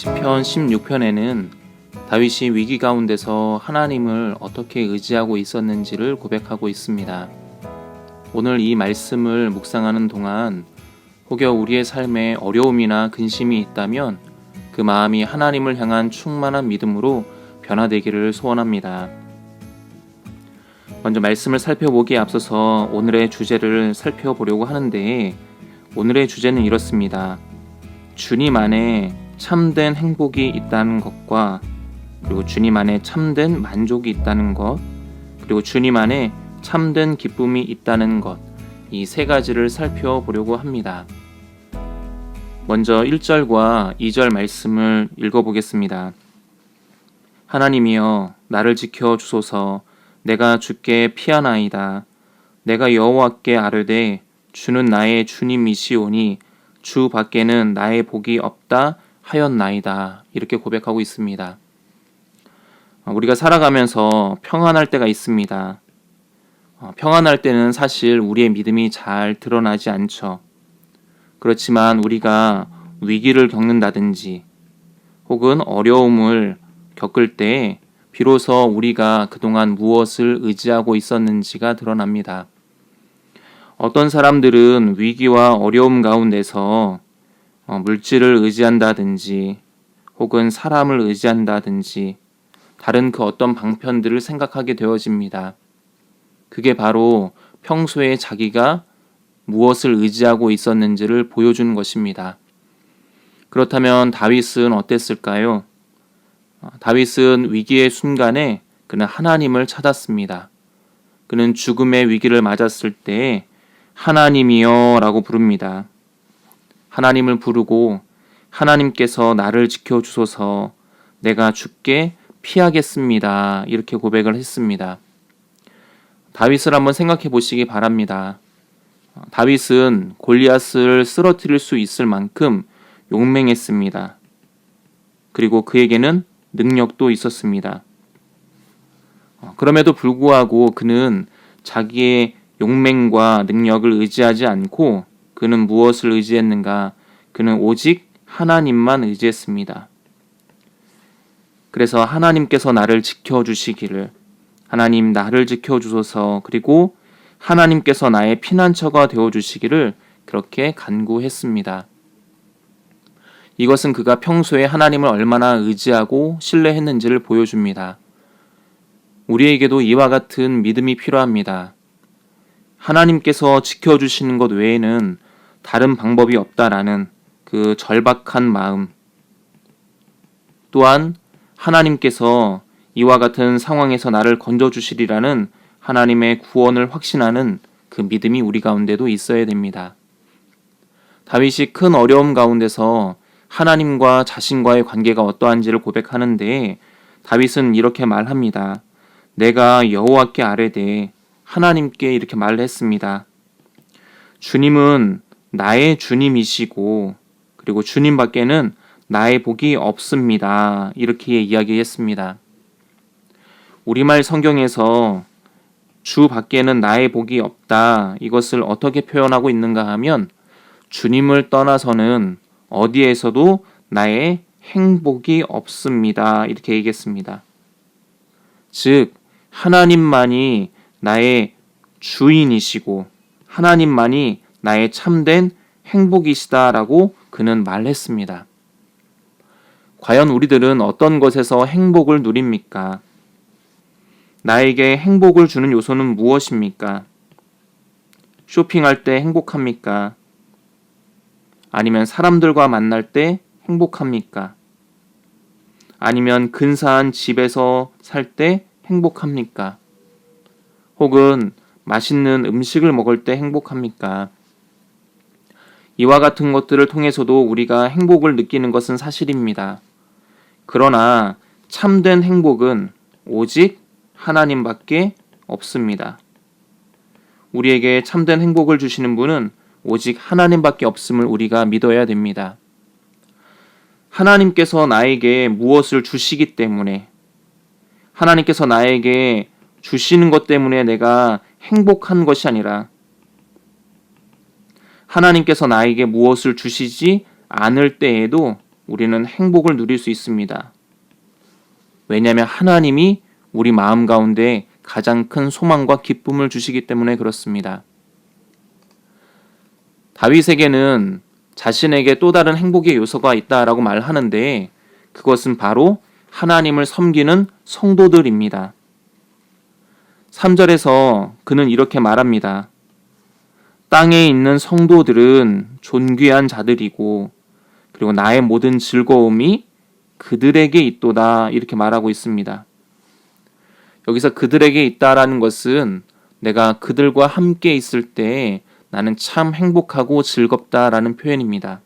시편 16편에는 다윗이 위기 가운데서 하나님을 어떻게 의지하고 있었는지를 고백하고 있습니다. 오늘 이 말씀을 묵상하는 동안 혹여 우리의 삶에 어려움이나 근심이 있다면 그 마음이 하나님을 향한 충만한 믿음으로 변화되기를 소원합니다. 먼저 말씀을 살펴보기에 앞서서 오늘의 주제를 살펴보려고 하는데, 오늘의 주제는 이렇습니다. 주님 안에 참된 행복이 있다는 것과, 그리고 주님 안에 참된 만족이 있다는 것, 그리고 주님 안에 참된 기쁨이 있다는 것, 이 세 가지를 살펴보려고 합니다. 먼저 1절과 2절 말씀을 읽어보겠습니다. 하나님이여 나를 지켜 주소서. 내가 주께 피하나이다. 내가 여호와께 아뢰되 주는 나의 주님이시오니 주 밖에는 나의 복이 없다 하였나이다. 이렇게 고백하고 있습니다. 우리가 살아가면서 평안할 때가 있습니다. 평안할 때는 사실 우리의 믿음이 잘 드러나지 않죠. 그렇지만 우리가 위기를 겪는다든지 혹은 어려움을 겪을 때 비로소 우리가 그동안 무엇을 의지하고 있었는지가 드러납니다. 어떤 사람들은 위기와 어려움 가운데서 물질을 의지한다든지 혹은 사람을 의지한다든지 다른 그 어떤 방편들을 생각하게 되어집니다. 그게 바로 평소에 자기가 무엇을 의지하고 있었는지를 보여주는 것입니다. 그렇다면 다윗은 어땠을까요? 다윗은 위기의 순간에 그는 하나님을 찾았습니다. 그는 죽음의 위기를 맞았을 때 하나님이여 라고 부릅니다. 하나님을 부르고 하나님께서 나를 지켜주소서, 내가 죽게 피하겠습니다. 이렇게 고백을 했습니다. 다윗을 한번 생각해 보시기 바랍니다. 다윗은 골리앗을 쓰러뜨릴 수 있을 만큼 용맹했습니다. 그리고 그에게는 능력도 있었습니다. 그럼에도 불구하고 그는 자기의 용맹과 능력을 의지하지 않고 그는 무엇을 의지했는가? 그는 오직 하나님만 의지했습니다. 그래서 하나님께서 나를 지켜주시기를, 하나님 나를 지켜주소서, 그리고 하나님께서 나의 피난처가 되어주시기를 그렇게 간구했습니다. 이것은 그가 평소에 하나님을 얼마나 의지하고 신뢰했는지를 보여줍니다. 우리에게도 이와 같은 믿음이 필요합니다. 하나님께서 지켜주시는 것 외에는 다른 방법이 없다라는 그 절박한 마음, 또한 하나님께서 이와 같은 상황에서 나를 건져주시리라는 하나님의 구원을 확신하는 그 믿음이 우리 가운데도 있어야 됩니다. 다윗이 큰 어려움 가운데서 하나님과 자신과의 관계가 어떠한지를 고백하는데, 다윗은 이렇게 말합니다. 내가 여호와께 아뢰되, 하나님께 이렇게 말을 했습니다. 주님은 나의 주님이시고 그리고 주님 밖에는 나의 복이 없습니다. 이렇게 이야기했습니다. 우리말 성경에서 주 밖에는 나의 복이 없다, 이것을 어떻게 표현하고 있는가 하면 주님을 떠나서는 어디에서도 나의 행복이 없습니다. 이렇게 얘기했습니다. 즉 하나님만이 나의 주인이시고 하나님만이 나의 참된 행복이시다라고 그는 말했습니다. 과연 우리들은 어떤 것에서 행복을 누립니까? 나에게 행복을 주는 요소는 무엇입니까? 쇼핑할 때 행복합니까? 아니면 사람들과 만날 때 행복합니까? 아니면 근사한 집에서 살 때 행복합니까? 혹은 맛있는 음식을 먹을 때 행복합니까? 이와 같은 것들을 통해서도 우리가 행복을 느끼는 것은 사실입니다. 그러나 참된 행복은 오직 하나님밖에 없습니다. 우리에게 참된 행복을 주시는 분은 오직 하나님밖에 없음을 우리가 믿어야 됩니다. 하나님께서 나에게 무엇을 주시기 때문에, 하나님께서 나에게 주시는 것 때문에 내가 행복한 것이 아니라 하나님께서 나에게 무엇을 주시지 않을 때에도 우리는 행복을 누릴 수 있습니다. 왜냐하면 하나님이 우리 마음 가운데 가장 큰 소망과 기쁨을 주시기 때문에 그렇습니다. 다윗에게는 자신에게 또 다른 행복의 요소가 있다라고 말하는데 그것은 바로 하나님을 섬기는 성도들입니다. 3절에서 그는 이렇게 말합니다. 땅에 있는 성도들은 존귀한 자들이고 그리고 나의 모든 즐거움이 그들에게 있도다 이렇게 말하고 있습니다. 여기서 그들에게 있다라는 것은 내가 그들과 함께 있을 때 나는 참 행복하고 즐겁다라는 표현입니다.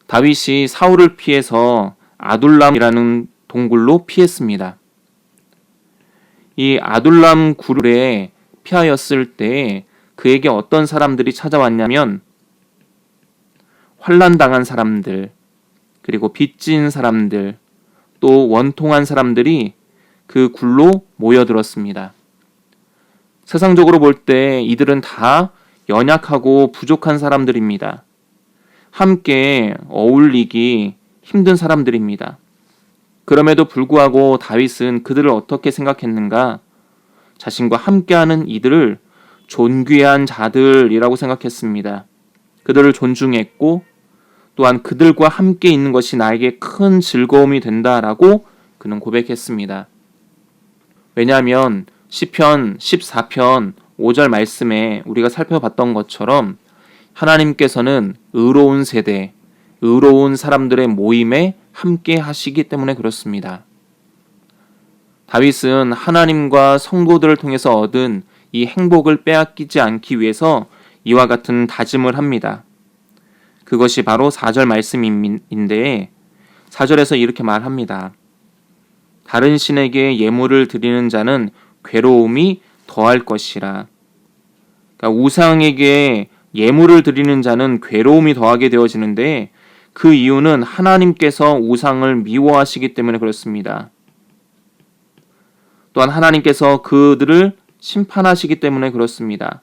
다윗이 사울을 피해서 아둘람이라는 동굴로 피했습니다. 이 아둘람 굴에 피하였을 때 그에게 어떤 사람들이 찾아왔냐면 환난당한 사람들, 그리고 빚진 사람들, 또 원통한 사람들이 그 굴로 모여들었습니다. 세상적으로 볼 때 이들은 다 연약하고 부족한 사람들입니다. 함께 어울리기 힘든 사람들입니다. 그럼에도 불구하고 다윗은 그들을 어떻게 생각했는가? 자신과 함께하는 이들을 존귀한 자들이라고 생각했습니다. 그들을 존중했고 또한 그들과 함께 있는 것이 나에게 큰 즐거움이 된다라고 그는 고백했습니다. 왜냐하면 시편 14편 5절 말씀에 우리가 살펴봤던 것처럼 하나님께서는 의로운 세대, 의로운 사람들의 모임에 함께 하시기 때문에 그렇습니다. 다윗은 하나님과 성도들을 통해서 얻은 이 행복을 빼앗기지 않기 위해서 이와 같은 다짐을 합니다. 그것이 바로 4절 말씀인데 4절에서 이렇게 말합니다. 다른 신에게 예물을 드리는 자는 괴로움이 더할 것이라. 그러니까 우상에게 예물을 드리는 자는 괴로움이 더하게 되어지는데 그 이유는 하나님께서 우상을 미워하시기 때문에 그렇습니다. 또한 하나님께서 그들을 심판하시기 때문에 그렇습니다.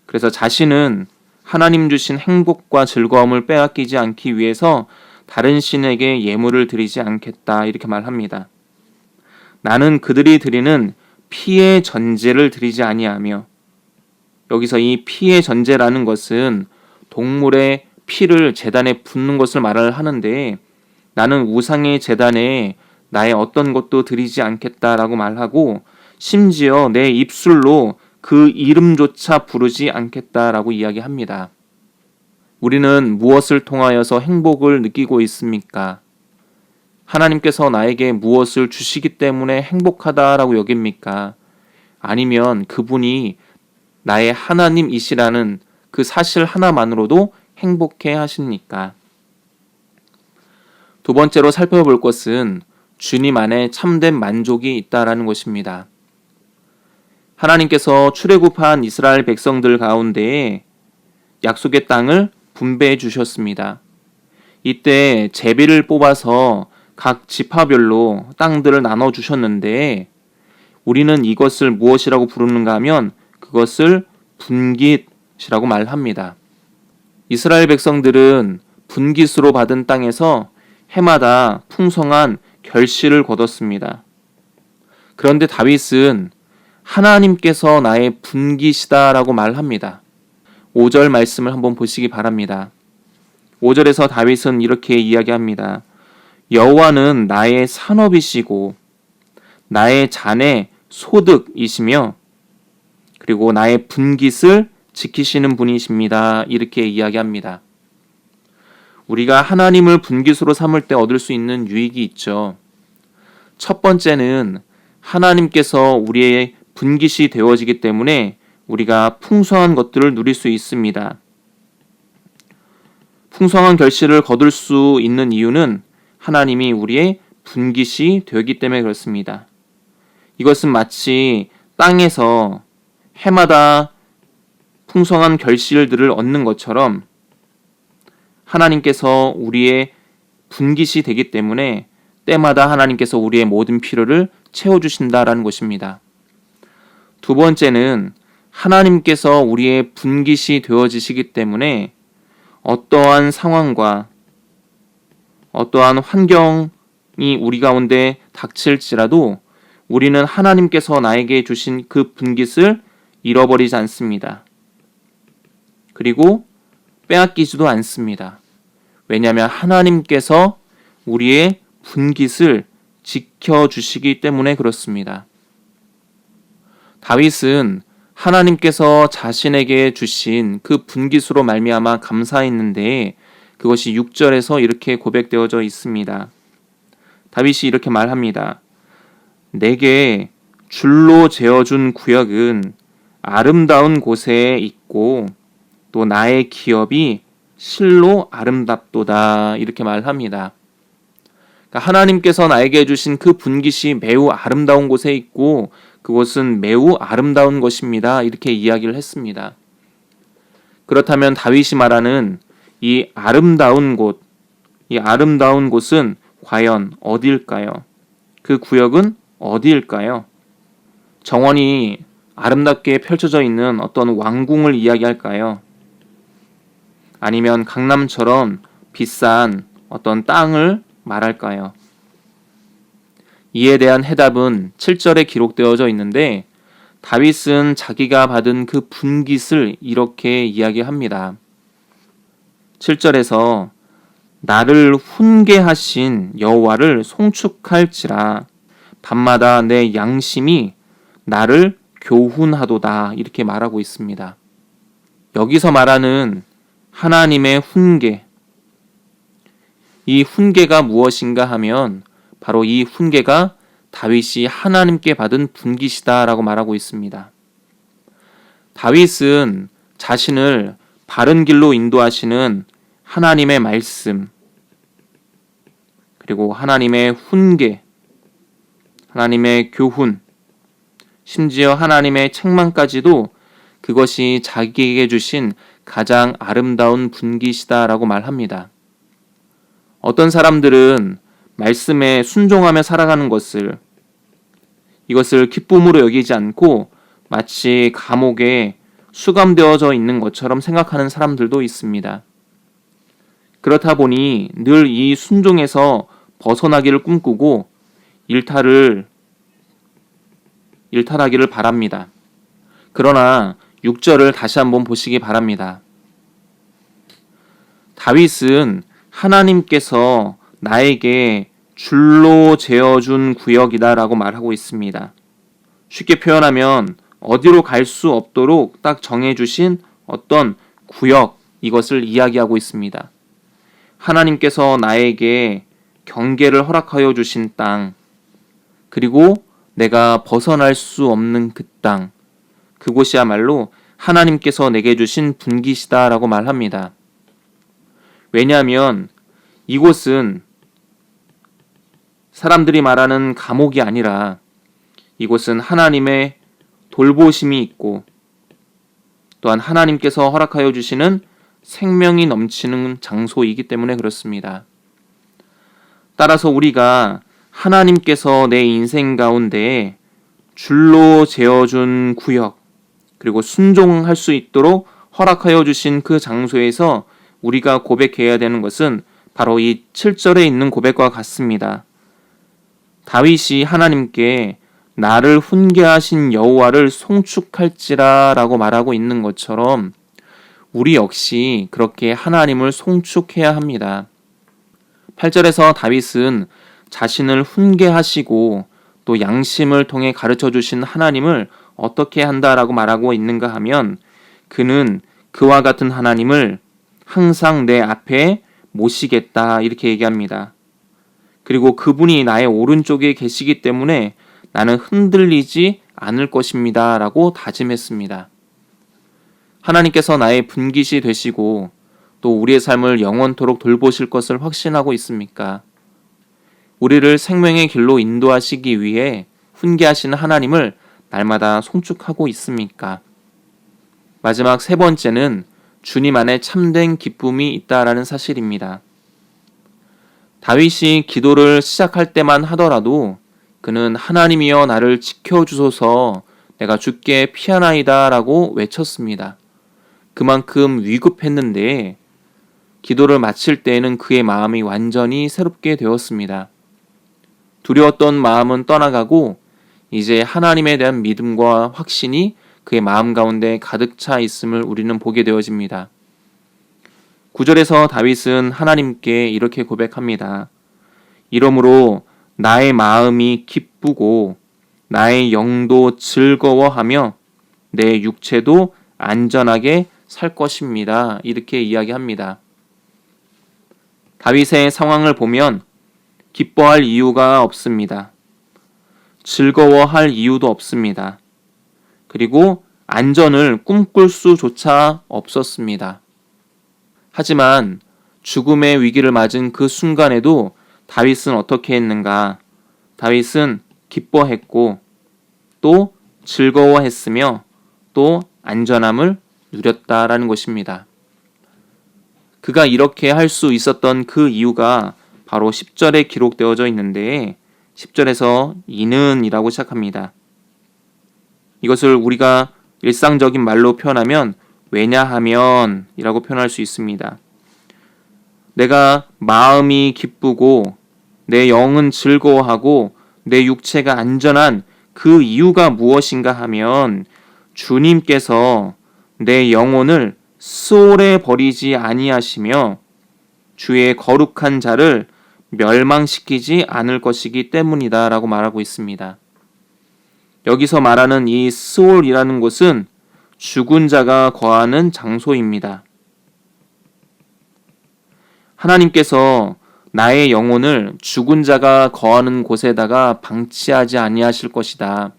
그래서 자신은 하나님 주신 행복과 즐거움을 빼앗기지 않기 위해서 다른 신에게 예물을 드리지 않겠다 이렇게 말합니다. 나는 그들이 드리는 피의 전제를 드리지 아니하며, 여기서 이 피의 전제라는 것은 동물의 피를 제단에 붓는 것을 말을 하는데 나는 우상의 제단에 나의 어떤 것도 드리지 않겠다라고 말하고 심지어 내 입술로 그 이름조차 부르지 않겠다라고 이야기합니다. 우리는 무엇을 통하여서 행복을 느끼고 있습니까? 하나님께서 나에게 무엇을 주시기 때문에 행복하다라고 여깁니까? 아니면 그분이 나의 하나님이시라는 그 사실 하나만으로도 행복해 하십니까? 두 번째로 살펴볼 것은 주님 안에 참된 만족이 있다라는 것입니다. 하나님께서 출애굽한 이스라엘 백성들 가운데 약속의 땅을 분배해 주셨습니다. 이때 제비를 뽑아서 각 지파별로 땅들을 나눠 주셨는데 우리는 이것을 무엇이라고 부르는가 하면 그것을 분깃이라고 말합니다. 이스라엘 백성들은 분깃으로 받은 땅에서 해마다 풍성한 결실을 거뒀습니다. 그런데 다윗은 하나님께서 나의 분깃이다라고 말합니다. 5절 말씀을 한번 보시기 바랍니다. 5절에서 다윗은 이렇게 이야기합니다. 여호와는 나의 산업이시고 나의 잔의 소득이시며 그리고 나의 분깃을 지키시는 분이십니다. 이렇게 이야기합니다. 우리가 하나님을 분깃으로 삼을 때 얻을 수 있는 유익이 있죠. 첫 번째는 하나님께서 우리의 분깃이 되어지기 때문에 우리가 풍성한 것들을 누릴 수 있습니다. 풍성한 결실을 거둘 수 있는 이유는 하나님이 우리의 분깃이 되기 때문에 그렇습니다. 이것은 마치 땅에서 해마다 풍성한 결실들을 얻는 것처럼 하나님께서 우리의 분깃이 되기 때문에 때마다 하나님께서 우리의 모든 필요를 채워주신다라는 것입니다. 두 번째는 하나님께서 우리의 분깃이 되어지시기 때문에 어떠한 상황과 어떠한 환경이 우리 가운데 닥칠지라도 우리는 하나님께서 나에게 주신 그 분깃을 잃어버리지 않습니다. 그리고 빼앗기지도 않습니다. 왜냐하면 하나님께서 우리의 분깃을 지켜주시기 때문에 그렇습니다. 다윗은 하나님께서 자신에게 주신 그 분깃으로 말미암아 감사했는데 그것이 6절에서 이렇게 고백되어져 있습니다. 다윗이 이렇게 말합니다. 내게 줄로 재어준 구역은 아름다운 곳에 있고 또 나의 기업이 실로 아름답도다 이렇게 말합니다. 그러니까 하나님께서 나에게 주신 그 분깃이 매우 아름다운 곳에 있고 그곳은 매우 아름다운 것입니다. 이렇게 이야기를 했습니다. 그렇다면 다윗이 말하는 이 아름다운 곳은 과연 어디일까요? 그 구역은 어디일까요? 정원이 아름답게 펼쳐져 있는 어떤 왕궁을 이야기할까요? 아니면 강남처럼 비싼 어떤 땅을 말할까요? 이에 대한 해답은 7절에 기록되어져 있는데 다윗은 자기가 받은 그 분깃을 이렇게 이야기합니다. 7절에서 나를 훈계하신 여호와를 송축할지라 밤마다 내 양심이 나를 교훈하도다 이렇게 말하고 있습니다. 여기서 말하는 하나님의 훈계, 이 훈계가 무엇인가 하면 바로 이 훈계가 다윗이 하나님께 받은 분깃이다라고 말하고 있습니다. 다윗은 자신을 바른 길로 인도하시는 하나님의 말씀, 그리고 하나님의 훈계, 하나님의 교훈, 심지어 하나님의 책망까지도 그것이 자기에게 주신 가장 아름다운 분깃이다라고 말합니다. 어떤 사람들은 말씀에 순종하며 살아가는 이것을 기쁨으로 여기지 않고 마치 감옥에 수감되어져 있는 것처럼 생각하는 사람들도 있습니다. 그렇다 보니 늘 이 순종에서 벗어나기를 꿈꾸고 일탈하기를 바랍니다. 그러나 6절을 다시 한번 보시기 바랍니다. 다윗은 하나님께서 나에게 줄로 재어준 구역이다라고 말하고 있습니다. 쉽게 표현하면 어디로 갈 수 없도록 딱 정해주신 어떤 구역, 이것을 이야기하고 있습니다. 하나님께서 나에게 경계를 허락하여 주신 땅, 그리고 내가 벗어날 수 없는 그 땅, 그곳이야말로 하나님께서 내게 주신 분깃이다라고 말합니다. 왜냐하면 이곳은 사람들이 말하는 감옥이 아니라 이곳은 하나님의 돌보심이 있고 또한 하나님께서 허락하여 주시는 생명이 넘치는 장소이기 때문에 그렇습니다. 따라서 우리가 하나님께서 내 인생 가운데 줄로 재어준 구역, 그리고 순종할 수 있도록 허락하여 주신 그 장소에서 우리가 고백해야 되는 것은 바로 이 7절에 있는 고백과 같습니다. 다윗이 하나님께 나를 훈계하신 여호와를 송축할지라 라고 말하고 있는 것처럼 우리 역시 그렇게 하나님을 송축해야 합니다. 8절에서 다윗은 자신을 훈계하시고 또 양심을 통해 가르쳐 주신 하나님을 어떻게 한다라고 말하고 있는가 하면 그는 그와 같은 하나님을 항상 내 앞에 모시겠다 이렇게 얘기합니다. 그리고 그분이 나의 오른쪽에 계시기 때문에 나는 흔들리지 않을 것입니다 라고 다짐했습니다. 하나님께서 나의 분깃이 되시고 또 우리의 삶을 영원토록 돌보실 것을 확신하고 있습니까? 우리를 생명의 길로 인도하시기 위해 훈계하시는 하나님을 날마다 송축하고 있습니까? 마지막 세 번째는 주님 안에 참된 기쁨이 있다라는 사실입니다. 다윗이 기도를 시작할 때만 하더라도 그는 하나님이여 나를 지켜주소서 내가 주께 피하나이다 라고 외쳤습니다. 그만큼 위급했는데 기도를 마칠 때에는 그의 마음이 완전히 새롭게 되었습니다. 두려웠던 마음은 떠나가고 이제 하나님에 대한 믿음과 확신이 그의 마음 가운데 가득 차 있음을 우리는 보게 되어집니다. 9절에서 다윗은 하나님께 이렇게 고백합니다. 이러므로 나의 마음이 기쁘고 나의 영도 즐거워하며 내 육체도 안전하게 살 것입니다. 이렇게 이야기합니다. 다윗의 상황을 보면 기뻐할 이유가 없습니다. 즐거워할 이유도 없습니다. 그리고 안전을 꿈꿀 수조차 없었습니다. 하지만 죽음의 위기를 맞은 그 순간에도 다윗은 어떻게 했는가? 다윗은 기뻐했고 또 즐거워했으며 또 안전함을 누렸다라는 것입니다. 그가 이렇게 할 수 있었던 그 이유가 바로 10절에 기록되어져 있는데 10절에서 이는 이라고 시작합니다. 이것을 우리가 일상적인 말로 표현하면 왜냐하면 이라고 표현할 수 있습니다. 내가 마음이 기쁘고 내 영은 즐거워하고 내 육체가 안전한 그 이유가 무엇인가 하면 주님께서 내 영혼을 수월에 버리지 아니하시며 주의 거룩한 자를 멸망시키지 않을 것이기 때문이다 라고 말하고 있습니다. 여기서 말하는 이 스올이라는 곳은 죽은 자가 거하는 장소입니다. 하나님께서 나의 영혼을 죽은 자가 거하는 곳에다가 방치하지 아니하실 것이다.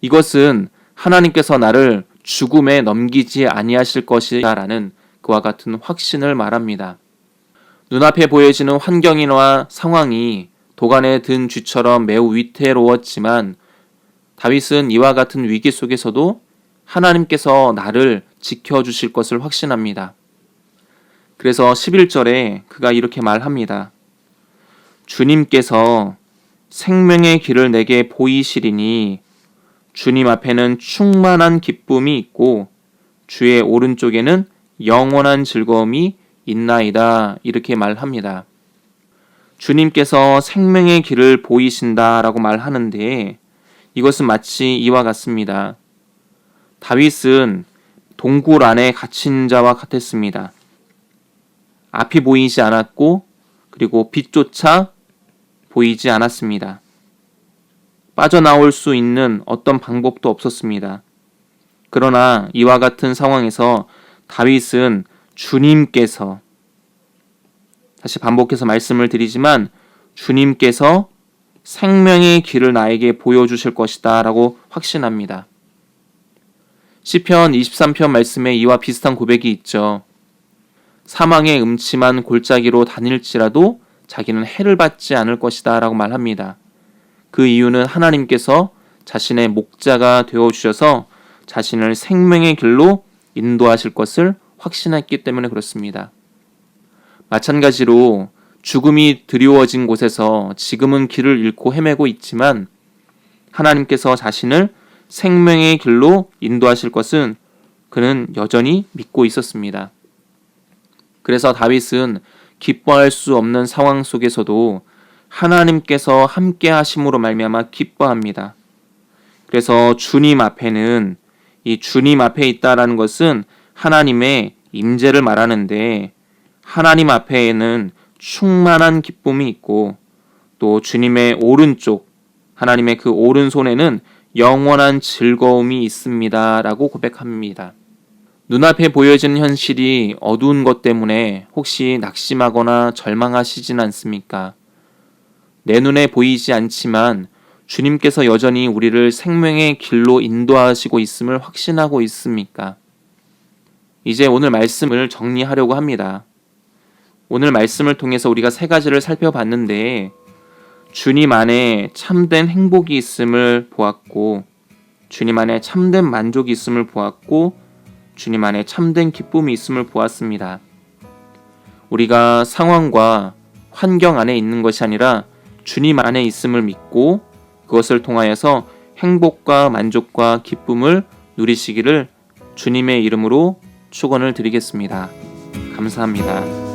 이것은 하나님께서 나를 죽음에 넘기지 아니하실 것이다 라는 그와 같은 확신을 말합니다. 눈앞에 보여지는 환경이나 상황이 도간에 든 쥐처럼 매우 위태로웠지만 다윗은 이와 같은 위기 속에서도 하나님께서 나를 지켜주실 것을 확신합니다. 그래서 11절에 그가 이렇게 말합니다. 주님께서 생명의 길을 내게 보이시리니 주님 앞에는 충만한 기쁨이 있고 주의 오른쪽에는 영원한 즐거움이 있나이다. 이렇게 말합니다. 주님께서 생명의 길을 보이신다라고 말하는데 이것은 마치 이와 같습니다. 다윗은 동굴 안에 갇힌 자와 같았습니다. 앞이 보이지 않았고 그리고 빛조차 보이지 않았습니다. 빠져나올 수 있는 어떤 방법도 없었습니다. 그러나 이와 같은 상황에서 다윗은 주님께서, 다시 반복해서 말씀을 드리지만 주님께서 생명의 길을 나에게 보여주실 것이다 라고 확신합니다. 시편 23편 말씀에 이와 비슷한 고백이 있죠. 사망의 음침한 골짜기로 다닐지라도 자기는 해를 받지 않을 것이다 라고 말합니다. 그 이유는 하나님께서 자신의 목자가 되어주셔서 자신을 생명의 길로 인도하실 것을 확신했기 때문에 그렇습니다. 마찬가지로 죽음이 드리워진 곳에서 지금은 길을 잃고 헤매고 있지만 하나님께서 자신을 생명의 길로 인도하실 것은 그는 여전히 믿고 있었습니다. 그래서 다윗은 기뻐할 수 없는 상황 속에서도 하나님께서 함께 하심으로 말미암아 기뻐합니다. 그래서 주님 앞에는, 이 주님 앞에 있다라는 것은 하나님의 임재를 말하는데 하나님 앞에는 충만한 기쁨이 있고 또 주님의 오른쪽, 하나님의 그 오른손에는 영원한 즐거움이 있습니다 라고 고백합니다. 눈앞에 보여지는 현실이 어두운 것 때문에 혹시 낙심하거나 절망하시진 않습니까? 내 눈에 보이지 않지만 주님께서 여전히 우리를 생명의 길로 인도하시고 있음을 확신하고 있습니까? 이제 오늘 말씀을 정리하려고 합니다. 오늘 말씀을 통해서 우리가 세 가지를 살펴봤는데 주님 안에 참된 행복이 있음을 보았고 주님 안에 참된 만족이 있음을 보았고 주님 안에 참된 기쁨이 있음을 보았습니다. 우리가 상황과 환경 안에 있는 것이 아니라 주님 안에 있음을 믿고 그것을 통하여서 행복과 만족과 기쁨을 누리시기를 주님의 이름으로 축원을 드리겠습니다. 감사합니다.